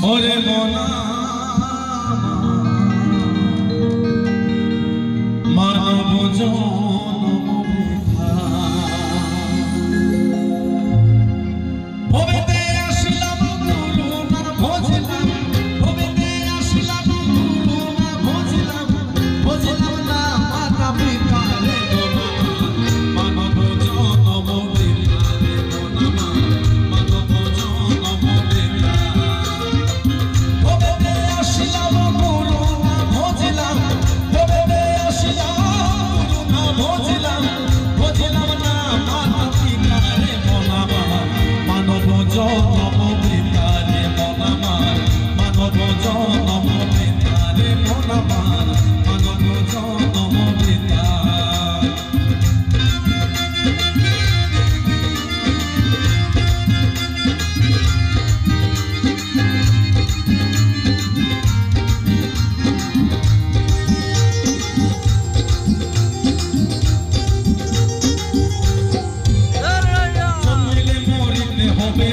ওরে মনা মানব জনম বৃথা ভবেতে আসলাম গুরু না বুঝলাম ভবেতে আসলাম গুরু না বুঝলাম বুঝলাম না মাতা পিতা রে মানব জনম বৃথা রে মনা মানব জনম বৃথা ভবেতে আসলাম গুরু না বুঝলাম ভবেতে আসলাম গুরু না বুঝলাম বুঝলাম না মাতা পিতা রে মনা মানব জনম বৃথা রে মনা মানব জনম বৃথা রে মনা মানব জনম বৃথা জন্মিলে মরিতে হবে